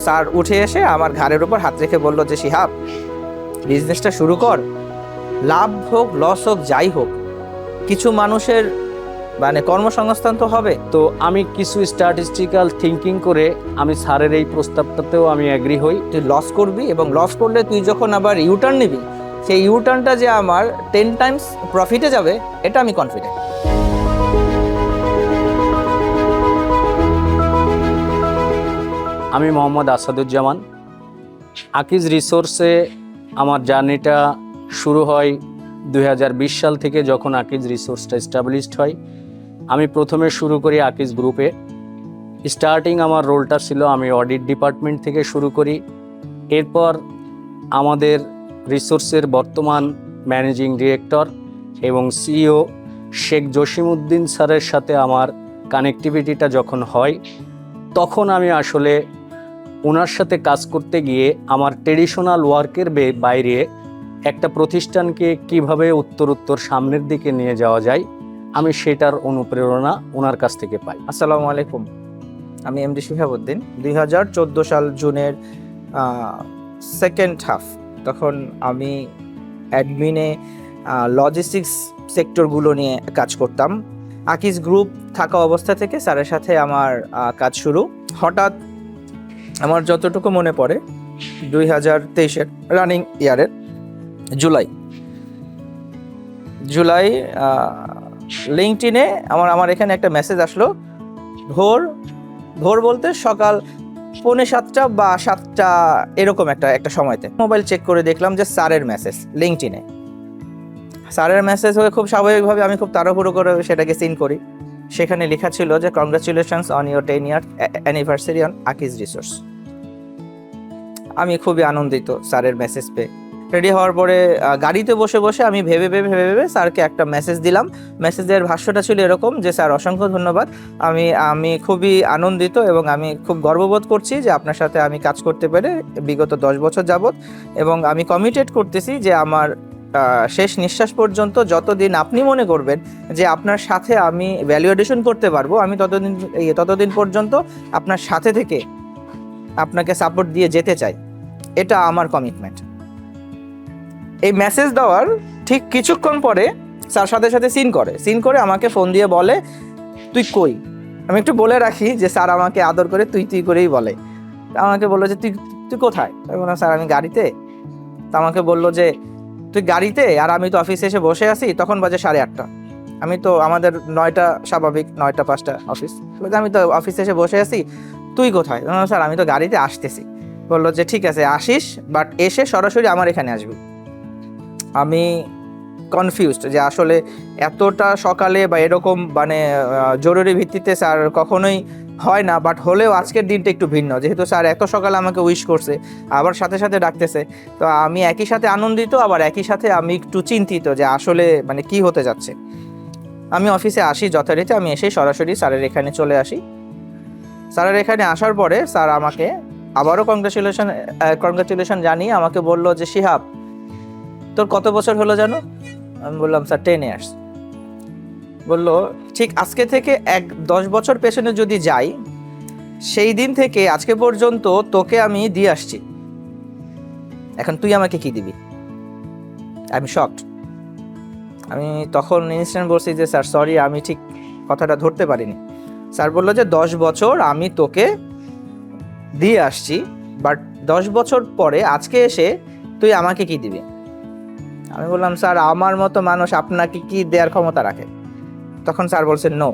Sir উঠে এসে আমার ঘাড়ের উপর হাত রেখে বলল যে শিহাব, বিজনেসটা শুরু কর, লাভ হোক লস হোক যাই হোক, কিছু মানুষের মানে কর্মসংস্থান তো হবে। তো আমি কিছু স্ট্যাটিস্টিক্যাল থিঙ্কিং করে আমি স্যারের এই প্রস্তাবটাতেও আমি অ্যাগ্রি হই। তুই লস করবি এবং লস করলে তুই যখন আবার ইউটার্ন নিবি, সেই ইউটার্নটা যে আমার 10 টাইমস প্রফিটে যাবে, এটা আমি কনফিডেন্ট। আমি মোহাম্মদ আসাদুজ্জামান। আকিজ রিসোর্সে আমার জার্নিটা শুরু হয় 2020 সাল থেকে, যখন আকিজ রিসোর্সটা এস্টাবলিশড হয়। আমি প্রথমে শুরু করি আকিজ গ্রুপে। স্টার্টিং আমার রোলটা ছিল আমি অডিট ডিপার্টমেন্ট থেকে শুরু করি। এরপর আমাদের রিসোর্সের বর্তমান ম্যানেজিং ডিরেক্টর এবং সিইও শেখ জসিমউদ্দিন স্যারের সাথে আমার কানেক্টিভিটিটা যখন হয়, তখন আমি আসলে ওনার সাথে কাজ করতে গিয়ে আমার ট্রেডিশনাল ওয়ার্কের বাইরে একটা প্রতিষ্ঠানকে কিভাবে উত্তরোত্তর সামনের দিকে নিয়ে যাওয়া যায়, আমি সেটার অনুপ্রেরণা ওনার কাছ থেকে পাই। আসসালামু আলাইকুম, আমি এমডি শিহাবউদ্দিন। 2014 সাল জুনের সেকেন্ড হাফ, তখন আমি অ্যাডমিনে লজিস্টিক্স সেক্টরগুলো নিয়ে কাজ করতাম। আকিজ গ্রুপ থাকা অবস্থা থেকে স্যারের সাথে আমার কাজ শুরু। হঠাৎ আমার যতটুকু মনে পড়ে 2023-এর রানিং ইয়ারের জুলাই লিঙ্কডইনে আমার এখানে একটা মেসেজ আসলো। ভোর বলতে সকাল 6:45 বা 7টা এরকম একটা সময়তে মোবাইল চেক করে দেখলাম যে স্যারের মেসেজ লিঙ্কডইনে। স্যারের মেসেজ হয়ে খুব স্বাভাবিকভাবে আমি খুব তাড়াহুড়ো করে সেটাকে সিন করি। সেখানে লেখা ছিল যে congratulations on your 10-year anniversary on Akij resource. আমি খুবই আনন্দিত স্যারের মেসেজ পেয়ে। রেডি হওয়ার পরে গাড়িতে বসে বসে আমি ভেবে স্যারকে একটা মেসেজ দিলাম। মেসেজের ভাষ্যটা ছিল এরকম যে, স্যার অসংখ্য ধন্যবাদ, আমি খুবই আনন্দিত এবং আমি খুব গর্ববোধ করছি যে আপনার সাথে আমি কাজ করতে পেরে বিগত 10 বছর যাবত, এবং আমি কমিটেড করতেছি যে আমার শেষ নিঃশ্বাস পর্যন্ত যতদিন আপনি মনে করবেন যে আপনার সাথে আমি ভ্যালু এডিশন করতে পারবো, আমি ততদিন পর্যন্ত আপনার সাথে থেকে আপনাকে সাপোর্ট দিয়ে যেতে চাই। এটা আমার কমিটমেন্ট। এই মেসেজ দেওয়ার ঠিক কিছুক্ষণ পরে স্যার সাথে সিন করে আমাকে ফোন দিয়ে বলে, তুই কই? আমি একটু বলে রাখি যে স্যার আমাকে আদর করে তুই করেই বলে। আমাকে বললো যে তুই কোথায়? আমি বললাম, স্যার আমি গাড়িতে। তা আমাকে বললো যে তুই গাড়িতে, আর আমি তো অফিসে এসে বসে আছি। তখন বাজে 8:30। আমি তো আমাদের 9টা স্বাভাবিক, 9টা 5টা অফিস। আমি তো অফিসে এসে বসে আছি, তুই কোথায়? স্যার আমি তো গাড়িতে আসতেছি। বললো যে ঠিক আছে আসিস, বাট এসে সরাসরি আমার এখানে আসবি। আমি কনফিউজড যে আসলে এতটা সকালে বা এরকম মানে জরুরি ভিত্তিতে স্যার কখনোই হয় না, বাট হলেও আজকের দিনটা একটু ভিন্ন, যেহেতু স্যার এত সকালে আমাকে উইশ করছে, আবার সাথে ডাকতেছে। তো আমি একই সাথে আনন্দিত, আবার একই সাথে আমি একটু চিন্তিত যে আসলে মানে কি হতে যাচ্ছে। আমি অফিসে আসি যথারীতি, আমি এসে সরাসরি স্যারের এখানে চলে আসি। স্যারের এখানে আসার পরে স্যার আমাকে আবারও কংগ্রাচুলেশন জানিয়ে আমাকে বললো যে শিহাব, তোর কত বছর হলো জানো? আমি বললাম, স্যার 10 years। বললো, ঠিক আজকে থেকে 10 বছর পেছনে যদি যাই, সেই দিন থেকে আজকে পর্যন্ত তোকে আমি দিয়ে আসছি, এখন তুই আমাকে কি দিবি? আমি শকড। আমি তখন ইনস্ট্যান্ট বলছি যে স্যার সরি, আমি ঠিক কথাটা ধরতে পারিনি। স্যার বললো যে 10 বছর আমি তোকে দিয়ে আসছি, বাট 10 বছর পরে আজকে এসে তুই আমাকে কি দিবি? আমি বললাম, স্যার আমার মতো মানুষ আপনাকে কি দেওয়ার ক্ষমতা রাখে? তখন স্যার বলছেন, নো,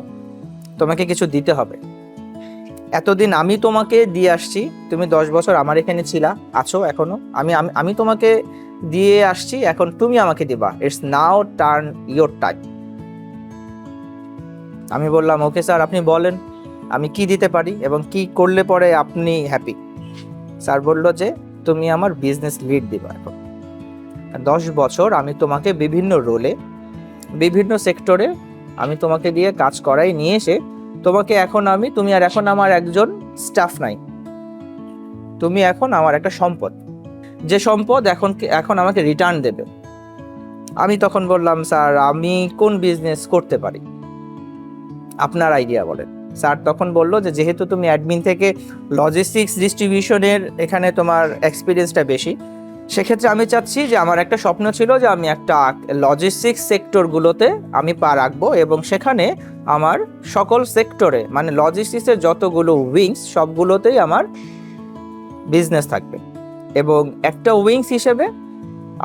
তোমাকে কিছু দিতে হবে। এতদিন আমি তোমাকে দিয়ে আসছি, তুমি 10 বছর আমার এখানে আছো এখনো, আমি তোমাকে দিয়ে আসছি, এখন তুমি আমাকে দিবা। It's now turn your time. আমি বললাম, ওকে স্যার, আপনি বলেন আমি কি দিতে পারি এবং কি করলে পরে আপনি হ্যাপি? স্যার বলল যে তুমি আমার বিজনেস লিড দিবা। এখন 10 বছর আমি তোমাকে বিভিন্ন রোলে, বিভিন্ন সেক্টরে আমি তোমাকে দিয়ে কাজ করাই নিয়ে এসে তোমাকে তুমি আর এখন আমার একজন স্টাফ নাই, তুমি এখন আমার একটা সম্পদ, যে সম্পদ এখন আমাকে রিটার্ন দেবে। আমি তখন বললাম, স্যার আমি কোন বিজনেস করতে পারি, আপনার আইডিয়া বলেন। স্যার তখন বললো যে যেহেতু তুমি অ্যাডমিন থেকে লজিস্টিক্স ডিস্ট্রিবিউশনের এখানে তোমার এক্সপিরিয়েন্সটা বেশি, সেক্ষেত্রে আমি চাচ্ছি যে আমার একটা স্বপ্ন ছিল যে আমি একটা লজিস্টিক্স সেক্টরগুলোতে আমি পা রাখবো এবং সেখানে আমার সকল সেক্টরে মানে লজিস্টিক্সের যতগুলো উইংস সবগুলোতেই আমার বিজনেস থাকবে। এবং একটা উইংস হিসেবে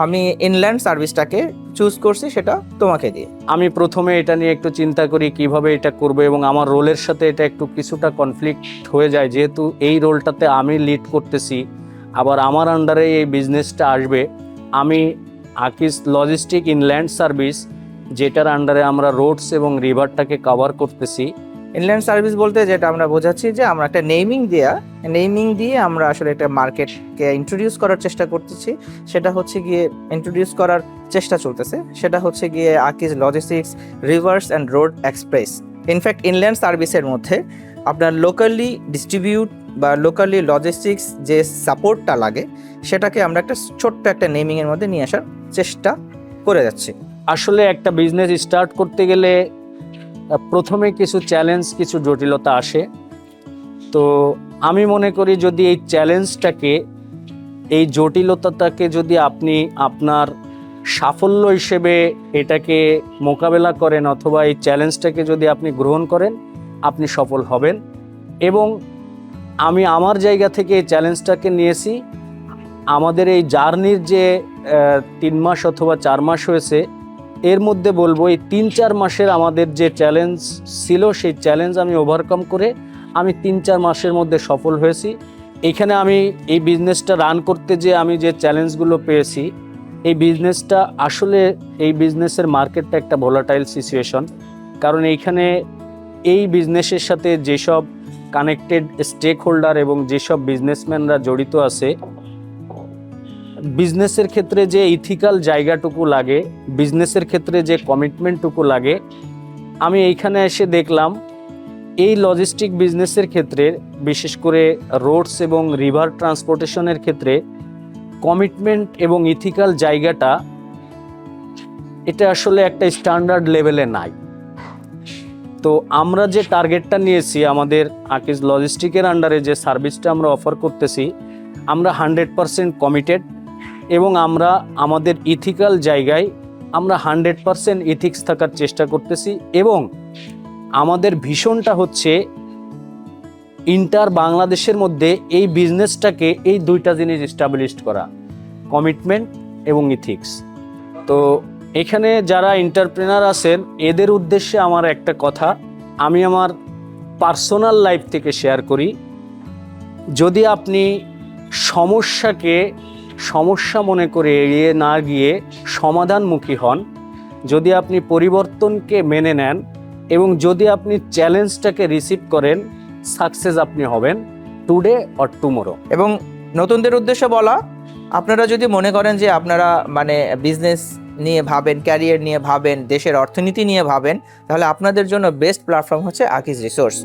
আমি ইনল্যান্ড সার্ভিসটাকে চুজ করছি, সেটা তোমাকে দিয়ে। আমি প্রথমে এটা নিয়ে একটু চিন্তা করি কিভাবে এটা করব, এবং আমার রোলের সাথে এটা একটু কিছুটা কনফ্লিক্ট হয়ে যায়, যেহেতু এই রোলটাতে আমি লিড করতেছি, আবার আমার আন্ডারে এই বিজনেসটা আসবে। আমি আকিজ লজিস্টিক ইনল্যান্ড সার্ভিস, যেটার আন্ডারে আমরা রোডস এবং রিভারটাকে কভার করতেছি। ইনল্যান্ড সার্ভিস বলতে যেটা আমরা বোঝাচ্ছি যে আমরা একটা নেমিং দিয়ে আমরা আসলে একটা মার্কেটকে ইন্ট্রোডিউস করার চেষ্টা করতেছি। সেটা হচ্ছে গিয়ে ইন্ট্রোডিউস করার চেষ্টা চলতেছে, সেটা হচ্ছে গিয়ে Akij logistics rivers and road express. In fact inland সার্ভিসের মধ্যে আপনার লোকালি ডিস্ট্রিবিউট বা লোকালি লজিস্টিক্স যে সাপোর্টটা লাগে সেটাকে আমরা একটা ছোট্ট একটা নেমিংয়ের মধ্যে নিয়ে আসার চেষ্টা করে যাচ্ছি। আসলে একটা বিজনেস স্টার্ট করতে গেলে প্রথমে কিছু চ্যালেঞ্জ, কিছু জটিলতা আসে। তো আমি মনে করি যদি এই চ্যালেঞ্জটাকে, এই জটিলতাটাকে যদি আপনি আপনার সাফল্য হিসেবে এটাকে মোকাবেলা করেন, অথবা এই চ্যালেঞ্জটাকে যদি আপনি গ্রহণ করেন, আপনি সফল হবেন। এবং আমি আমার জায়গা থেকে এই চ্যালেঞ্জটাকে নিয়েছি। আমাদের এই জার্নির যে 3 মাস অথবা 4 মাস হয়েছে, এর মধ্যে বলবো এই 3-4 মাসের আমাদের যে চ্যালেঞ্জ ছিল, সেই চ্যালেঞ্জ আমি ওভারকাম করে আমি 3-4 মাসের মধ্যে সফল হয়েছি। এখানে আমি এই বিজনেসটা রান করতে যে আমি যে চ্যালেঞ্জগুলো পেয়েছি, এই বিজনেসটা আসলে এই বিজনেসের মার্কেটটা একটা ভোলাটাইল সিচুয়েশন। কারণ এইখানে এই বিজনেসের সাথে যেসব কানেক্টেড স্টেক হোল্ডার এবং যেসব বিজনেসম্যানরা জড়িত আছে, বিজনেসের ক্ষেত্রে যে ইথিক্যাল জায়গাটুকু লাগে, বিজনেসের ক্ষেত্রে যে কমিটমেন্টটুকু লাগে, আমি এইখানে এসে দেখলাম এই লজিস্টিক বিজনেসের ক্ষেত্রে, বিশেষ করে রোডস এবং রিভার ট্রান্সপোর্টেশনের ক্ষেত্রে কমিটমেন্ট এবং ইথিক্যাল জায়গাটা এটা আসলে একটা স্ট্যান্ডার্ড লেভেলে নাই। তো আমরা যে টার্গেটটা নিয়েছি, আমাদের আকিজ লজিস্টিকের আন্ডারে যে সার্ভিসটা আমরা অফার করতেছি, আমরা 100% কমিটেড এবং আমরা আমাদের ইথিক্যাল জায়গায় আমরা 100% ইথিক্স থাকার চেষ্টা করতেছি। এবং আমাদের ভিশনটা হচ্ছে ইন্টার বাংলাদেশের মধ্যে এই বিজনেসটাকে এই 2টা জিনিস এস্টাবলিশ করা, কমিটমেন্ট এবং ইথিক্স। তো এখানে যারা এন্টারপ্রেনার আছেন, এদের উদ্দেশ্যে আমার একটা কথা আমি আমার পার্সোনাল লাইফ থেকে শেয়ার করি। যদি আপনি সমস্যা মনে করে এড়িয়ে না গিয়ে সমাধানমুখী হন, যদি আপনি পরিবর্তনকে মেনে নেন এবং যদি আপনি চ্যালেঞ্জটাকে রিসিভ করেন, সাকসেস আপনি হবেন টুডে অর টুমোরো। এবং নতুনদের উদ্দেশ্যে বলা, আপনারা যদি মনে করেন যে আপনারা মানে বিজনেস নিয়ে ভাবেন, ক্যারিয়ার নিয়ে ভাবেন, দেশের অর্থনীতি নিয়ে ভাবেন, তাহলে আপনাদের জন্য বেস্ট প্ল্যাটফর্ম হচ্ছে আকিজ রিসোর্স।